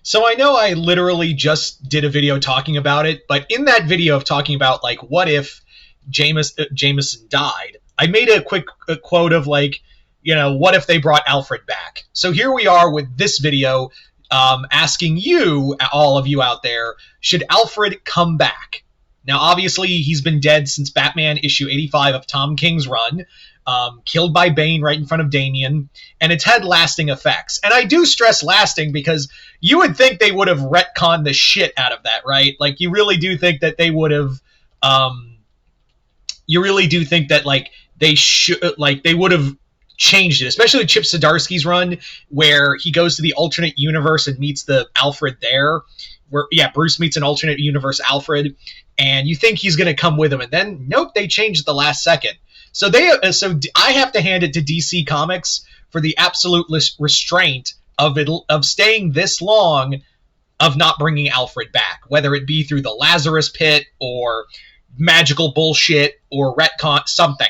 So I know I literally just did a video talking about it, but in that video of talking about, like, what if Jameson died, I made a quick quote of, like, what if they brought Alfred back? So here we are with this video asking you, all of you out there, should Alfred come back? Now, obviously, he's been dead since Batman issue 85 of Tom King's run, killed by Bane right in front of Damian, and it's had lasting effects. And I do stress lasting because you would think they would have retconned the shit out of that, right? Like, you really do think that they would have, you really do think that, like, they would have changed it, especially Chip Zdarsky's run, where he goes to the alternate universe and meets the Alfred there, where, yeah, Bruce meets an alternate universe Alfred, and you think he's going to come with him, and then, nope, they changed at the last second. So I have to hand it to DC Comics for the absolute restraint of staying this long, of not bringing Alfred back, whether it be through the Lazarus Pit or magical bullshit or retcon something.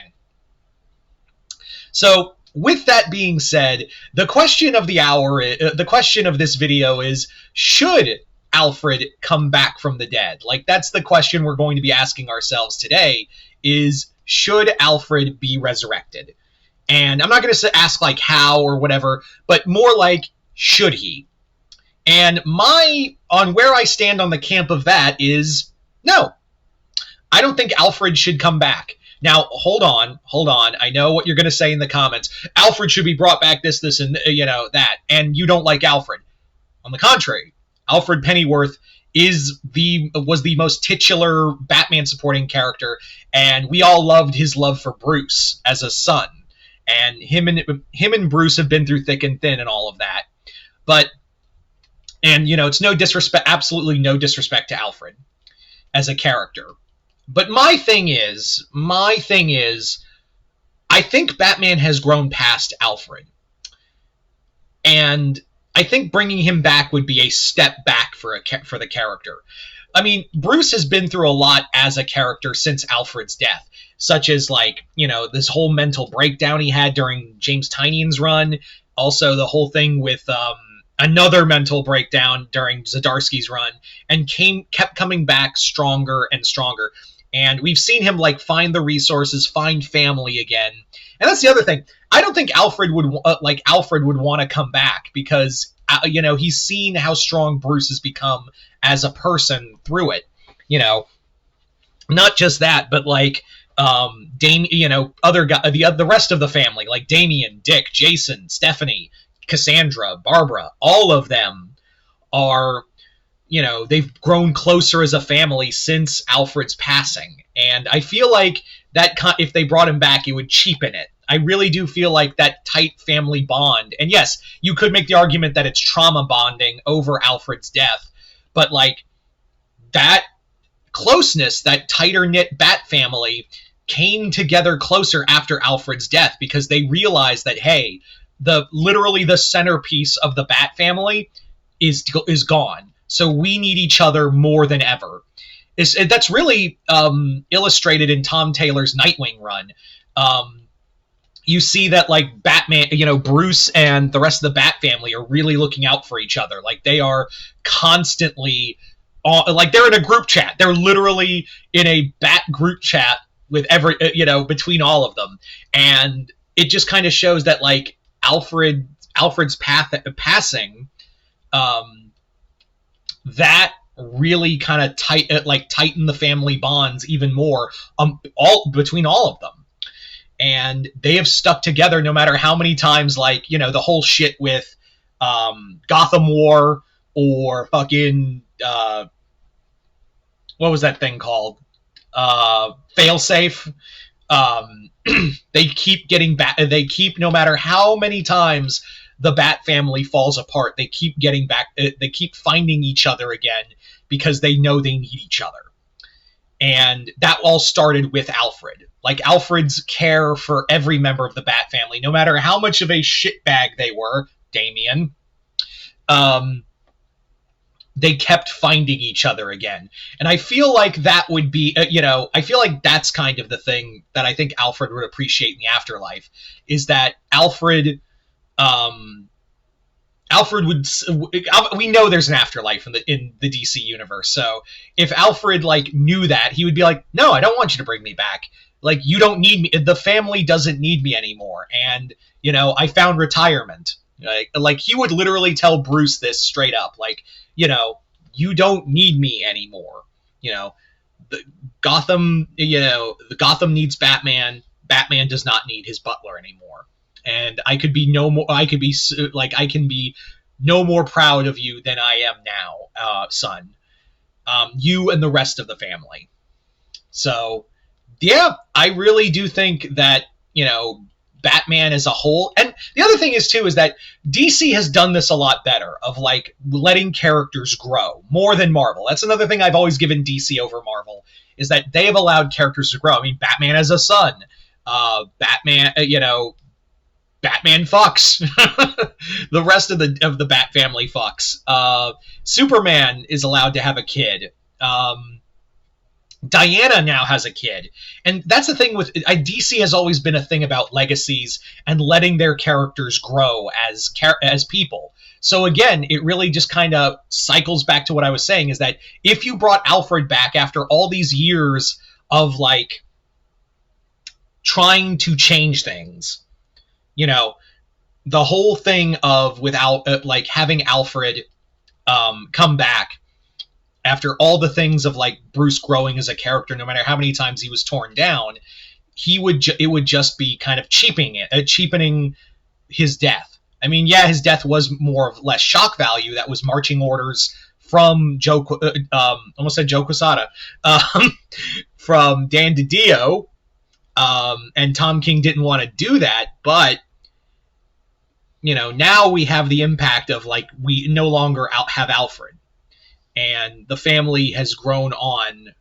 So with that being said, the question of the hour, the question of this video is, should Alfred come back from the dead? Like, that's the question we're going to be asking ourselves today, is, should Alfred be resurrected? And I'm not going to ask, like, how or whatever, but more like, should he? And on where I stand on the camp of that is, no. I don't think Alfred should come back. Now, hold on. I know what you're going to say in the comments. Alfred should be brought back, this, and, that. And you don't like Alfred. On the contrary, Alfred Pennyworth was the most titular Batman supporting character, and we all loved his love for Bruce as a son. And him and Bruce have been through thick and thin and all of that. But, and, it's no disrespect, absolutely no disrespect to Alfred as a character. But my thing is, I think Batman has grown past Alfred. And I think bringing him back would be a step back for the character. I mean, Bruce has been through a lot as a character since Alfred's death, such as, like, this whole mental breakdown he had during James Tynion's run, also the whole thing with another mental breakdown during Zdarsky's run, and kept coming back stronger and stronger. And we've seen him, like, find the resources, find family again. And that's the other thing. I don't think Alfred would want to come back because, he's seen how strong Bruce has become as a person through it. Not just that, but, like, other guy, the rest of the family, like Damian, Dick, Jason, Stephanie, Cassandra, Barbara, all of them are, they've grown closer as a family since Alfred's passing. And I feel like that if they brought him back, it would cheapen it. I really do feel like that tight family bond. And yes, you could make the argument that it's trauma bonding over Alfred's death, but, like, that closeness, that tighter knit Bat family came together closer after Alfred's death because they realized that, hey, literally the centerpiece of the Bat family is gone. So we need each other more than ever. That's really illustrated in Tom Taylor's Nightwing run. You see that, like, Batman, Bruce and the rest of the Bat family are really looking out for each other. Like, they are constantly, like, they're in a group chat. They're literally in a Bat group chat with between all of them. And it just kind of shows that, like, Alfred's passing, that really kind of tighten the family bonds even more, between all of them. And they have stuck together no matter how many times, like, the whole shit with Gotham War or fucking what was that thing called? Failsafe. They keep getting back. They keep, no matter how many times the Bat family falls apart, they keep getting back. They keep finding each other again because they know they need each other. And that all started with Alfred. Like, Alfred's care for every member of the Bat family, no matter how much of a shitbag they were, Damian, they kept finding each other again. And I feel like that would be, I feel like that's kind of the thing that I think Alfred would appreciate in the afterlife, is that Alfred Alfred would. We know there's an afterlife in the DC universe. So if Alfred like knew that, he would be like, "No, I don't want you to bring me back. Like you don't need me. The family doesn't need me anymore. And I found retirement." Like he would literally tell Bruce this straight up. Like you don't need me anymore. The Gotham. The Gotham needs Batman. Batman does not need his butler anymore. And I could be no more. I can be no more proud of you than I am now, son. You and the rest of the family. So, yeah, I really do think that Batman as a whole, and the other thing is too is that DC has done this a lot better of like letting characters grow more than Marvel. That's another thing I've always given DC over Marvel is that they have allowed characters to grow. I mean, Batman as a son. Batman, Batman fucks. The rest of the Bat family fucks. Superman is allowed to have a kid. Diana now has a kid. And that's the thing with DC has always been a thing about legacies and letting their characters grow as people. So again, it really just kind of cycles back to what I was saying is that if you brought Alfred back after all these years of like trying to change things, the whole thing of without like having Alfred come back after all the things of like Bruce growing as a character, no matter how many times he was torn down, it would just be kind of cheapening his death. I mean, yeah, his death was more of less shock value. That was marching orders from almost said Joe Quesada, from Dan DiDio, and Tom King didn't want to do that, but now we have the impact of like we no longer have Alfred. And the family has grown on,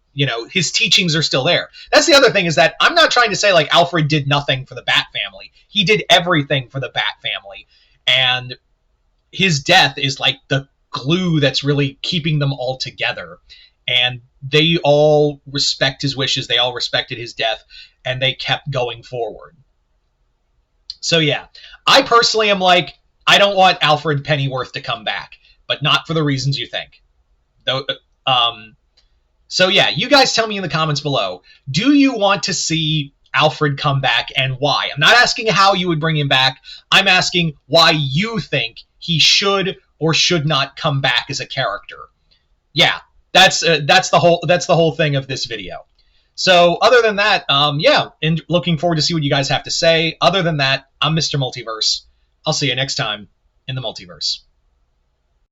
his teachings are still there. That's the other thing is that I'm not trying to say like Alfred did nothing for the Bat family. He did everything for the Bat family. And his death is like the glue that's really keeping them all together. And they all respect his wishes. They all respected his death and they kept going forward. So yeah, I personally am like, I don't want Alfred Pennyworth to come back, but not for the reasons you think. So yeah, you guys tell me in the comments below, do you want to see Alfred come back and why? I'm not asking how you would bring him back. I'm asking why you think he should or should not come back as a character. Yeah, that's the whole thing of this video. So other than that, yeah, and looking forward to see what you guys have to say. Other than that, I'm Mr. Multiverse. I'll see you next time in the multiverse.